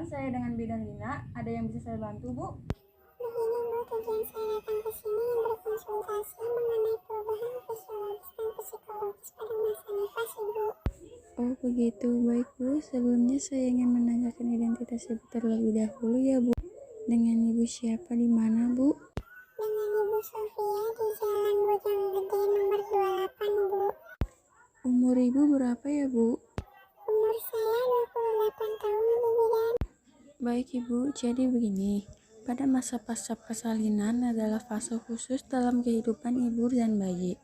Perkenalkan, saya dengan Bidan Lina. Ada yang bisa saya bantu, Bu? Begini Bu, tujuan saya datang ke sini ingin berkonsultasi mengenai perubahan fisiologis dan psikologis pada masa nifas Ibu. Oh begitu, baik Bu. Sebelumnya saya ingin menanyakan identitas Ibu terlebih dahulu ya Bu. Dengan Ibu siapa di mana Bu? Dengan Ibu Sofia di Jalan Bojonggede nomor 28 Bu. Umur Ibu berapa ya Bu? Umur saya 28 tahun Bu Bidan. Baik Ibu, jadi begini. Pada masa pasca persalinan adalah fase khusus dalam kehidupan ibu dan bayi.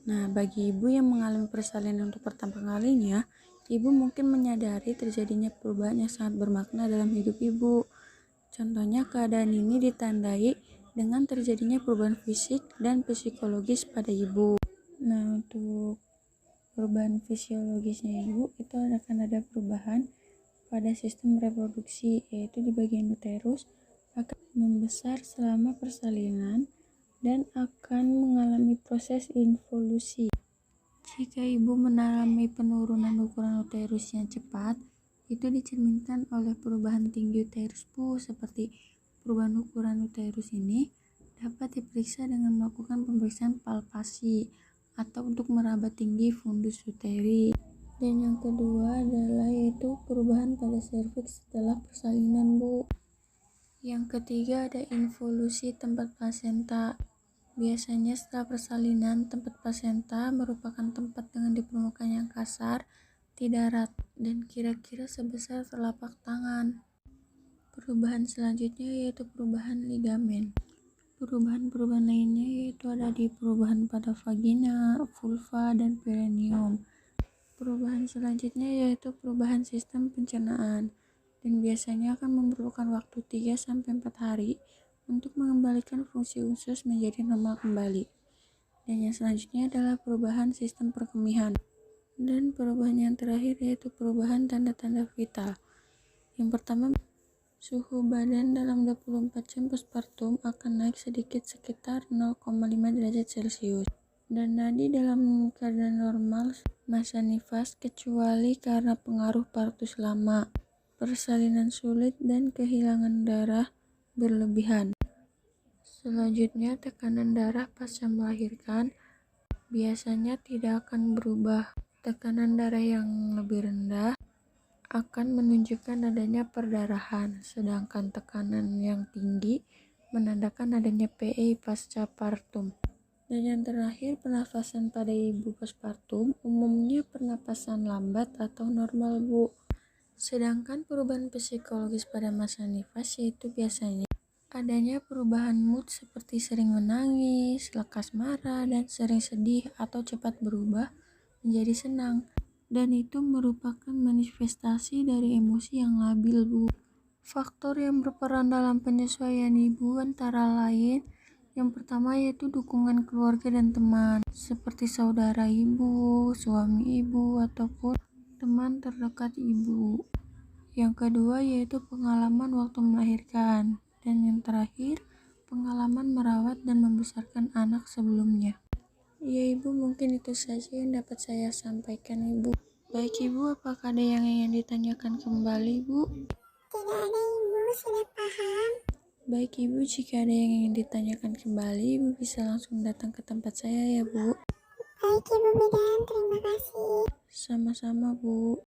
Nah, bagi ibu yang mengalami persalinan untuk pertama kalinya, ibu mungkin menyadari terjadinya perubahan yang sangat bermakna dalam hidup ibu. Contohnya, keadaan ini ditandai dengan terjadinya perubahan fisik dan psikologis pada ibu. Nah, untuk perubahan fisiologisnya ibu, itu akan ada perubahan pada sistem reproduksi, yaitu di bagian uterus akan membesar selama persalinan dan akan mengalami proses involusi. Jika ibu mengalami penurunan ukuran uterus yang cepat, itu dicerminkan oleh perubahan tinggi uterus Bu. Seperti perubahan ukuran uterus ini dapat diperiksa dengan melakukan pemeriksaan palpasi atau untuk meraba tinggi fundus uteri. Dan yang kedua adalah yaitu perubahan pada serviks setelah persalinan Bu. Yang ketiga ada involusi tempat plasenta. Biasanya setelah persalinan, tempat plasenta merupakan tempat dengan di permukaan yang kasar, tidak rata, dan kira-kira sebesar telapak tangan. Perubahan selanjutnya yaitu perubahan ligamen. Perubahan-perubahan lainnya yaitu ada di perubahan pada vagina, vulva, dan perineum. Perubahan selanjutnya yaitu perubahan sistem pencernaan, dan biasanya akan memerlukan waktu 3-4 hari untuk mengembalikan fungsi usus menjadi normal kembali. Dan yang selanjutnya adalah perubahan sistem perkemihan. Dan perubahan yang terakhir yaitu perubahan tanda-tanda vital. Yang pertama, suhu badan dalam 24 jam postpartum akan naik sedikit sekitar 0,5 derajat Celcius. Dan nadi dalam keadaan normal masa nifas kecuali karena pengaruh partus lama, persalinan sulit, dan kehilangan darah berlebihan. Selanjutnya, tekanan darah pasca melahirkan biasanya tidak akan berubah. Tekanan darah yang lebih rendah akan menunjukkan adanya perdarahan, sedangkan tekanan yang tinggi menandakan adanya PA pasca partum. Dan yang terakhir, pernafasan pada ibu postpartum umumnya pernapasan lambat atau normal Bu. Sedangkan perubahan psikologis pada masa nifas yaitu biasanya adanya perubahan mood seperti sering menangis, lekas marah, dan sering sedih atau cepat berubah menjadi senang. Dan itu merupakan manifestasi dari emosi yang labil Bu. Faktor yang berperan dalam penyesuaian ibu antara lain yang pertama yaitu dukungan keluarga dan teman, seperti saudara ibu, suami ibu, ataupun teman terdekat ibu. Yang kedua yaitu pengalaman waktu melahirkan. Dan yang terakhir, pengalaman merawat dan membesarkan anak sebelumnya. Ya Ibu, mungkin itu saja yang dapat saya sampaikan Ibu. Baik Ibu, apakah ada yang ingin ditanyakan kembali Bu? Tidak ada Ibu, sudah paham. Baik Ibu, jika ada yang ingin ditanyakan kembali, Ibu bisa langsung datang ke tempat saya ya Bu. Baik Ibu Bidan, terima kasih. Sama-sama Bu.